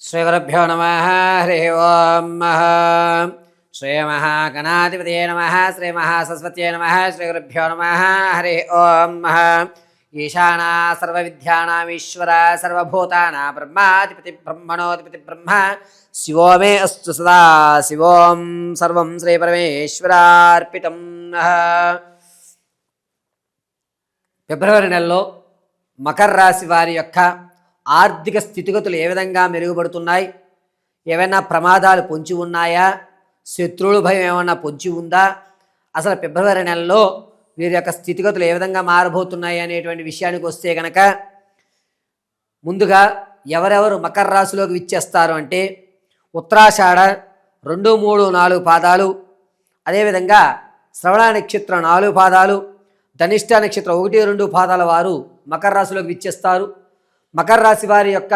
శ్రీగురుభ్యో నమః. హరి ఓం. శ్రీమహాగణాధిపతయే నమః. శ్రీమహాసరస్వత్యై నమః. శ్రీగురుభ్యో నమః. హరి ఓం. ఈశానా సర్వవిద్యానామీశ్వర సర్వభూతానాం బ్రహ్మాధిపతి బ్రహ్మణోధిపతి బ్రహ్మ శివో మే అస్తు సదా శివోం. సర్వం శ్రీ పరమేశ్వరార్పితం. ఫిబ్రవరి నెలలో మకర రాశి వారి యొక్క ఆర్థిక స్థితిగతులు ఏ విధంగా మెరుగుపడుతున్నాయి? ఏమైనా ప్రమాదాలు పొంచి ఉన్నాయా? శత్రువుల భయం ఏమైనా పొంచి ఉందా? అసలు ఫిబ్రవరి నెలలో వీరి యొక్క స్థితిగతులు ఏ విధంగా మారబోతున్నాయి అనేటువంటి విషయానికి వస్తే కనుక, ముందుగా ఎవరెవరు మకర రాశిలోకి విచ్చేస్తారు అంటే ఉత్తరాషాఢ 2, 3, 4 పాదాలు, అదేవిధంగా శ్రవణ నక్షత్రం 4 పాదాలు, ధనిష్ట నక్షత్రం 1, 2 పాదాల వారు మకర రాశిలోకి విచ్చేస్తారు. మకర రాశి వారి యొక్క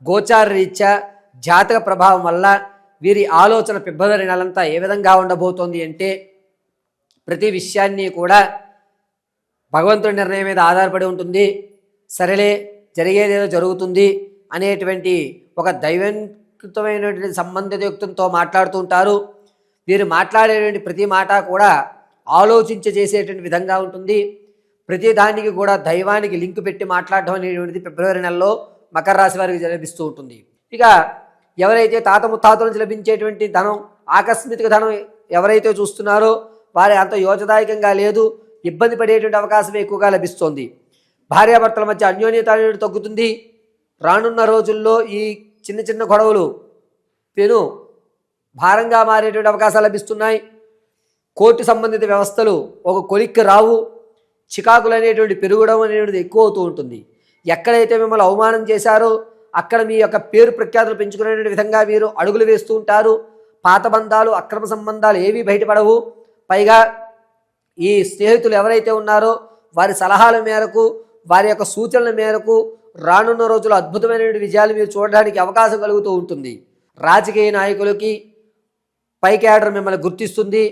గోచార రీత్యా జాతక ప్రభావం వల్ల వీరి ఆలోచన ఫిబ్రవరి నెలంతా ఏ విధంగా ఉండబోతోంది అంటే, ప్రతి విషయాన్ని కూడా భగవంతుడి నిర్ణయం మీద ఆధారపడి ఉంటుంది. సరేలే, జరిగేదేదో జరుగుతుంది అనేటువంటి ఒక దైవకృతమైనటువంటి సంబంధితయుక్తంతో మాట్లాడుతూ ఉంటారు. వీరు మాట్లాడేటువంటి ప్రతి మాట కూడా ఆలోచించి చేసేటువంటి విధంగా ఉంటుంది. ప్రతి దానికి కూడా దైవానికి లింక్ పెట్టి మాట్లాడడం అనేటువంటిది ఫిబ్రవరి నెలలో మకర రాశి వారికి లభిస్తూ ఉంటుంది. ఇక ఎవరైతే తాత ముత్తాతల నుంచి లభించేటువంటి ధనం, ఆకస్మిక ధనం ఎవరైతే చూస్తున్నారో వారి అంత యోజదాయకంగా లేదు, ఇబ్బంది పడేటువంటి అవకాశం ఎక్కువగా లభిస్తోంది. భార్యాభర్తల మధ్య అన్యోన్యత అనేది తగ్గుతుంది. రానున్న రోజుల్లో ఈ చిన్న చిన్న గొడవలు పెను భారంగా మారేటువంటి అవకాశాలు లభిస్తున్నాయి. కోర్టు సంబంధిత వ్యవస్థలు ఒక కొలిక్కి రావు. చికాకులు అనేటువంటి పెరగడం అనేటువంటిది ఎక్కువ అవుతూ ఉంటుంది. ఎక్కడైతే మిమ్మల్ని అవమానం చేశారో అక్కడ మీ యొక్క పేరు ప్రఖ్యాతులు పెంచుకునే విధంగా వీరు అడుగులు వేస్తూ ఉంటారు. పాత బంధాలు, అక్రమ సంబంధాలు ఏవీ బయటపడవు. పైగా ఈ స్నేహితులు ఎవరైతే ఉన్నారో వారి సలహాల మేరకు, వారి యొక్క సూచనల మేరకు రానున్న రోజుల్లో అద్భుతమైన విజయాలు మీరు చూడడానికి అవకాశం కలుగుతూ ఉంటుంది. రాజకీయ నాయకులకి పై క్యాడర్ మిమ్మల్ని గుర్తిస్తుంది.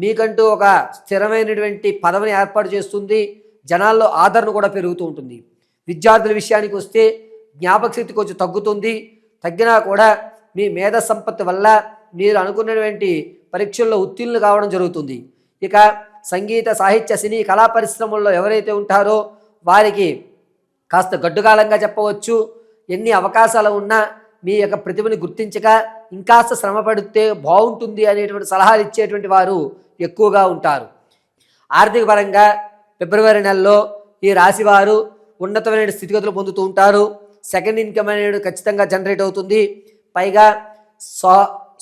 మీకంటూ ఒక స్థిరమైనటువంటి పదవిని ఏర్పాటు చేస్తుంది. జనాల్లో ఆదరణ కూడా పెరుగుతూ ఉంటుంది. విద్యార్థుల విషయానికి వస్తే జ్ఞాపక శక్తి కొంచెం తగ్గుతుంది. తగ్గినా కూడా మీ మేధ సంపత్తి వల్ల మీరు అనుకున్నటువంటి పరీక్షల్లో ఉత్తీర్ణులు కావడం జరుగుతుంది. ఇక సంగీత, సాహిత్య, సినీ, కళా పరిశ్రమల్లో ఎవరైతే ఉంటారో వారికి కాస్త గడ్డుకాలంగా చెప్పవచ్చు. ఎన్ని అవకాశాలు ఉన్నా మీ యొక్క ప్రతిభని గుర్తించక ఇంకాస్త శ్రమ పడితే బాగుంటుంది అనేటువంటి సలహాలు ఇచ్చేటువంటి వారు ఎక్కువగా ఉంటారు. ఆర్థిక పరంగా ఫిబ్రవరి నెలలో ఈ రాశివారు ఉన్నతమైన స్థితిగతులు పొందుతూ ఉంటారు. సెకండ్ ఇన్కమ్ అనేది ఖచ్చితంగా జనరేట్ అవుతుంది. పైగా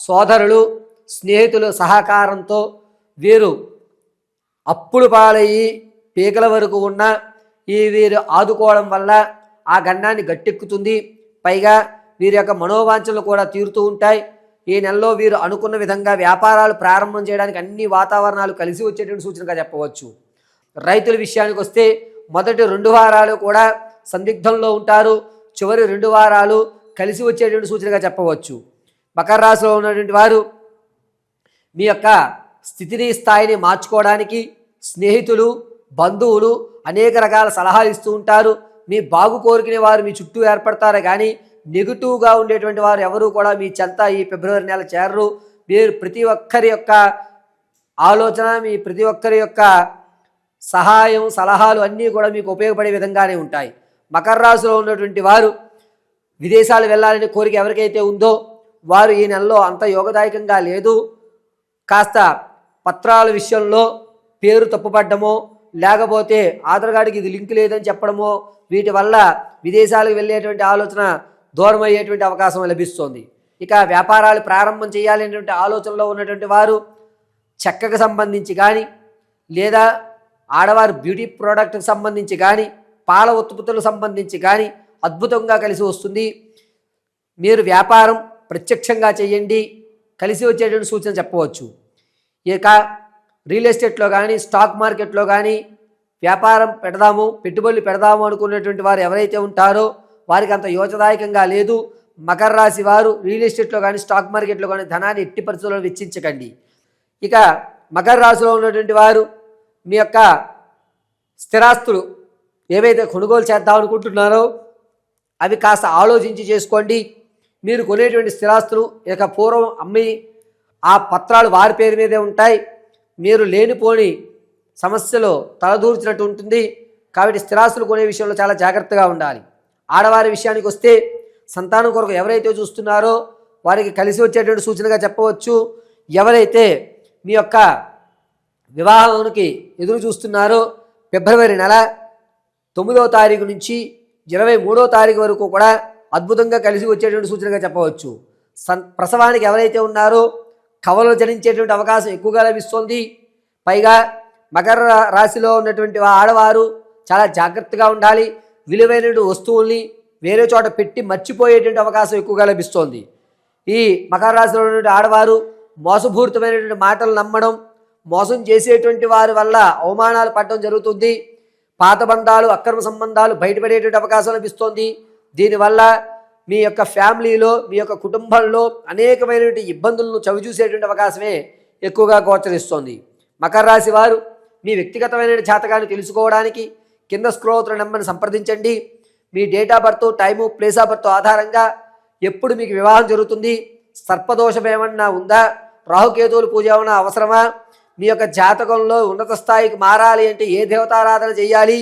సోదరులు, స్నేహితులు సహకారంతో వీరు అప్పులు పాలయ్యి పీకల వరకు ఉన్న వీరు ఆదుకోవడం వల్ల ఆ గండాన్ని గట్టెక్కుతుంది. పైగా వీరి యొక్క మనోవాంఛలు కూడా తీరుతూ ఉంటాయి. ఈ నెలలో వీరు అనుకున్న విధంగా వ్యాపారాలు ప్రారంభం చేయడానికి అన్ని వాతావరణాలు కలిసి వచ్చేటువంటి సూచనగా చెప్పవచ్చు. రైతుల విషయానికి వస్తే మొదటి 2 వారాలు కూడా సందిగ్ధంలో ఉంటారు. చివరి 2 వారాలు కలిసి వచ్చేటువంటి సూచనగా చెప్పవచ్చు. మకర రాశిలో ఉన్నటువంటి వారు మీ యొక్క స్థితిని, స్థాయిని మార్చుకోవడానికి స్నేహితులు, బంధువులు అనేక రకాల సలహాలు ఇస్తూ ఉంటారు. మీ బాగు కోరుకునే వారు మీ చుట్టూ ఏర్పడతారు, కానీ నెగిటివ్గా ఉండేటువంటి వారు ఎవరు కూడా మీ చెంత ఈ ఫిబ్రవరి నెల చేరరు. మీరు ప్రతి ఒక్కరి యొక్క ఆలోచన, మీ ప్రతి ఒక్కరి యొక్క సహాయం, సలహాలు అన్నీ కూడా మీకు ఉపయోగపడే విధంగానే ఉంటాయి. మకర రాశిలో ఉన్నటువంటి వారు విదేశాలు వెళ్ళాలనే కోరిక ఎవరికైతే ఉందో వారు ఈ నెలలో అంత యోగదాయకంగా లేదు. కాస్త పత్రాల విషయంలో పేరు తప్పుపడ్డమో, లేకపోతే ఆధార్ కార్డుకి ఇది లింక్ లేదని చెప్పడమో, వీటి వల్ల విదేశాలకు వెళ్ళేటువంటి ఆలోచన దూరం అయ్యేటువంటి అవకాశం లభిస్తుంది. ఇక వ్యాపారాలు ప్రారంభం చేయాలనేటువంటి ఆలోచనలో ఉన్నటువంటి వారు చెక్కకు సంబంధించి కానీ, లేదా ఆడవారు బ్యూటీ ప్రోడక్ట్కి సంబంధించి కానీ, పాల ఉత్పత్తులకు సంబంధించి కానీ అద్భుతంగా కలిసి వస్తుంది. మీరు వ్యాపారం ప్రత్యక్షంగా చేయండి, కలిసి వచ్చేటువంటి సూచన చెప్పవచ్చు. ఇక రియల్ ఎస్టేట్లో కానీ, స్టాక్ మార్కెట్లో కానీ వ్యాపారం పెడదాము, పెట్టుబడులు పెడదాము అనుకున్నటువంటి వారు ఎవరైతే ఉంటారో వారికి అంత యోచదాయకంగా లేదు. మకర రాశి వారు రియల్ ఎస్టేట్లో కానీ, స్టాక్ మార్కెట్లో కానీ ధనాన్ని ఎట్టి పరిస్థితుల్లో వెచ్చించకండి. ఇక మకర రాశిలో ఉన్నటువంటి వారు మీ యొక్క స్థిరాస్తులు ఏవైతే కొనుగోలు చేద్దాం అనుకుంటున్నారో అవి కాస్త ఆలోచించి చేసుకోండి. మీరు కొనేటువంటి స్థిరాస్తులు ఇక పూర్వం అమ్మి ఆ పత్రాలు వారి పేరు మీదే ఉంటాయి. మీరు లేనిపోని సమస్యలో తలదూర్చినట్టు ఉంటుంది. కాబట్టి స్థిరాస్తులు కొనే విషయంలో చాలా జాగ్రత్తగా ఉండాలి. ఆడవారి విషయానికి వస్తే సంతానం కొరకు ఎవరైతే చూస్తున్నారో వారికి కలిసి వచ్చేటువంటి సూచనగా చెప్పవచ్చు. ఎవరైతే మీ యొక్క వివాహానికి ఎదురు చూస్తున్నారో ఫిబ్రవరి నెల 9వ తారీఖు నుంచి 23వ తారీఖు వరకు కూడా అద్భుతంగా కలిసి వచ్చేటువంటి సూచనగా చెప్పవచ్చు. ప్రసవానికి ఎవరైతే ఉన్నారో కవలలు జనించేటువంటి అవకాశం ఎక్కువగా లభిస్తుంది. పైగా మకర రాశిలో ఉన్నటువంటి ఆడవారు చాలా జాగ్రత్తగా ఉండాలి. విలువైన వస్తువుల్ని వేరే చోట పెట్టి మర్చిపోయేటువంటి అవకాశం ఎక్కువగా లభిస్తోంది. ఈ మకర రాశిలో ఉన్నటువంటి ఆడవారు మోసపూరితమైనటువంటి మాటలు నమ్మడం, మోసం చేసేటువంటి వారి వల్ల అవమానాలు పడడం జరుగుతుంది. పాత బంధాలు, అక్రమ సంబంధాలు బయటపడేటువంటి అవకాశం లభిస్తోంది. దీనివల్ల మీ యొక్క ఫ్యామిలీలో, మీ యొక్క కుటుంబంలో అనేకమైనటువంటి ఇబ్బందులను చవిచూసేటువంటి అవకాశమే ఎక్కువగా గోచరిస్తోంది. మకర రాశి వారు మీ వ్యక్తిగతమైన జాతకాన్ని తెలుసుకోవడానికి కింద స్క్రోల్ అవుతున్న నెంబర్ని సంప్రదించండి. మీ date of birth, time, place of birth ఆధారంగా ఎప్పుడు మీకు వివాహం జరుగుతుంది, సర్పదోషం ఏమన్నా ఉందా, రాహుకేతువులు పూజ ఏమన్నా అవసరమా, మీ యొక్క జాతకంలో ఉన్నత స్థాయికి మారాలి అంటే ఏ దేవతారాధన చేయాలి,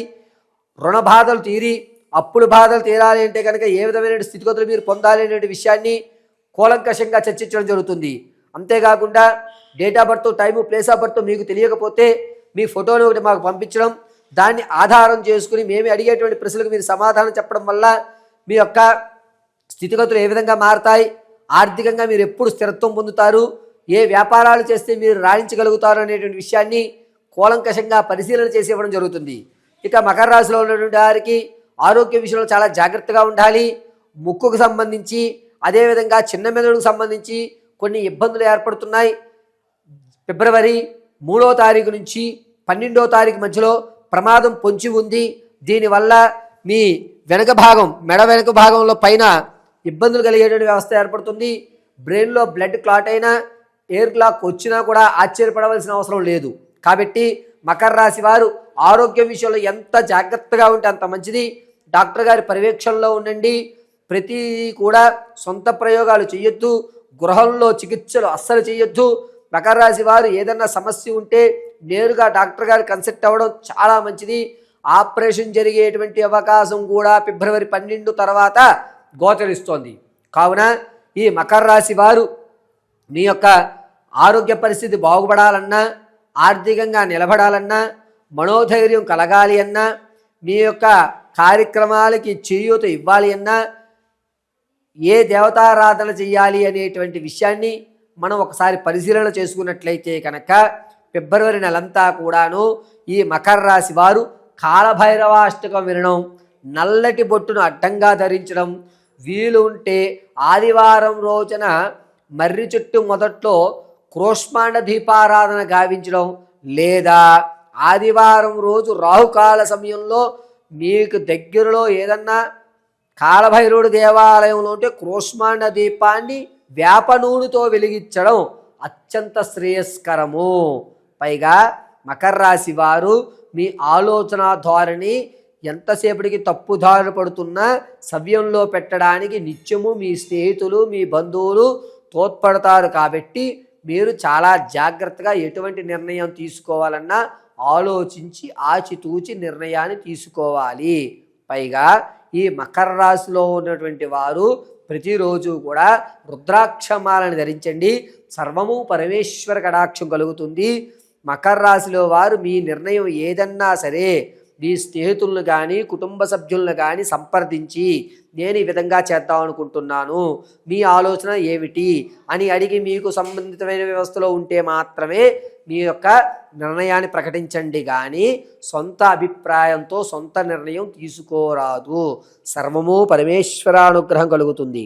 రుణ బాధలు తీరి అప్పుల బాధలు తీరాలి అంటే కనుక ఏ విధమైన స్థితిగతులు మీరు పొందాలి అనే విషయాన్ని కూలంకషంగా చర్చించడం జరుగుతుంది. అంతేకాకుండా date of birth, time, place of birth మీకు తెలియకపోతే మీ ఫోటోను ఒకటి మాకు పంపించడం, దాన్ని ఆధారం చేసుకుని మేము అడిగేటువంటి ప్రశ్నలకు మీరు సమాధానం చెప్పడం వల్ల మీ యొక్క స్థితిగతులు ఏ విధంగా మారతాయి, ఆర్థికంగా మీరు ఎప్పుడు స్థిరత్వం పొందుతారు, ఏ వ్యాపారాలు చేస్తే మీరు రాణించగలుగుతారు అనేటువంటి విషయాన్ని కూలంకషంగా పరిశీలన చేసి ఇవ్వడం జరుగుతుంది. ఇక మకర రాశిలో ఉన్నటువంటి వారికి ఆరోగ్య విషయంలో చాలా జాగ్రత్తగా ఉండాలి. ముక్కుకు సంబంధించి, అదేవిధంగా చిన్న మెదడుకు సంబంధించి కొన్ని ఇబ్బందులు ఏర్పడుతున్నాయి. ఫిబ్రవరి 3వ తారీఖు నుంచి 12వ తారీఖు మధ్యలో ప్రమాదం పొంచి ఉంది. దీనివల్ల మీ వెనక భాగం, మెడ వెనక భాగంలో పైన ఇబ్బందులు కలిగేటువంటి వ్యవస్థ ఏర్పడుతుంది. బ్రెయిన్లో బ్లడ్ క్లాట్ అయినా, ఎయిర్ క్లాక్ వచ్చినా కూడా ఆశ్చర్యపడవలసిన అవసరం లేదు. కాబట్టి మకర రాశి వారు ఆరోగ్యం విషయంలో ఎంత జాగ్రత్తగా ఉంటే అంత మంచిది. డాక్టర్ గారి పర్యవేక్షణలో ఉండండి. ప్రతి కూడా సొంత ప్రయోగాలు చేయొద్దు. గృహంలో చికిత్సలు అస్సలు చేయొద్దు. మకర రాశి వారు ఏదన్నా సమస్య ఉంటే నేరుగా డాక్టర్ గారు కన్సల్ట్ అవ్వడం చాలా మంచిది. ఆపరేషన్ జరిగేటువంటి అవకాశం కూడా ఫిబ్రవరి 12 తర్వాత గోచరిస్తోంది. కావున ఈ మకర రాశి వారు మీ యొక్క ఆరోగ్య పరిస్థితి బాగుపడాలన్నా, ఆర్థికంగా నిలబడాలన్నా, మనోధైర్యం కలగాలి అన్నా, మీ యొక్క కార్యక్రమాలకి చేయూత ఇవ్వాలి అన్నా, ఏ దేవతారాధన చేయాలి అనేటువంటి విషయాన్ని మనం ఒకసారి పరిశీలన చేసుకున్నట్లయితే కనుక ఫిబ్రవరి నెలంతా కూడాను ఈ మకర రాశి వారు కాలభైరవాష్టకం వినడం, నల్లటి బొట్టును అడ్డంగా ధరించడం, వీలు ఉంటే ఆదివారం రోజున మర్రి చెట్టు మొదట్లో క్రోష్మాండ దీపారాధన గావించడం, లేదా ఆదివారం రోజు రాహుకాల సమయంలో మీకు దగ్గరలో ఏదన్నా కాలభైరవుడు దేవాలయంలో ఉంటే క్రోష్మాండ దీపాన్ని వేప నూనెతో వెలిగించడం అత్యంత శ్రేయస్కరము. పైగా మకర రాశి వారు మీ ఆలోచన ధోరణి ఎంతసేపటికి తప్పుదారి పడుతున్నా సవ్యంలో పెట్టడానికి నిత్యము మీ స్నేహితులు, మీ బంధువులు తోడ్పడతారు. కాబట్టి మీరు చాలా జాగ్రత్తగా ఎటువంటి నిర్ణయం తీసుకోవాలన్నా ఆలోచించి ఆచితూచి నిర్ణయాన్ని తీసుకోవాలి. పైగా ఈ మకర రాశిలో ఉన్నటువంటి వారు ప్రతిరోజు కూడా రుద్రాక్షమాలను ధరించండి. సర్వము పరమేశ్వర కటాక్షం కలుగుతుంది. మకర రాశిలో వారు మీ నిర్ణయం ఏదన్నా సరే మీ స్నేహితులను కానీ కుటుంబ సభ్యులను కానీ సంప్రదించి నేను ఈ విధంగా చేద్దాం అనుకుంటున్నాను, మీ ఆలోచన ఏమిటి అని అడిగి మీకు సంబంధితమైన వ్యవస్థలో ఉంటే మాత్రమే మీ యొక్క నిర్ణయాన్ని ప్రకటించండి. కానీ సొంత అభిప్రాయంతో సొంత నిర్ణయం తీసుకోరాదు. సర్వము పరమేశ్వరానుగ్రహం కలుగుతుంది.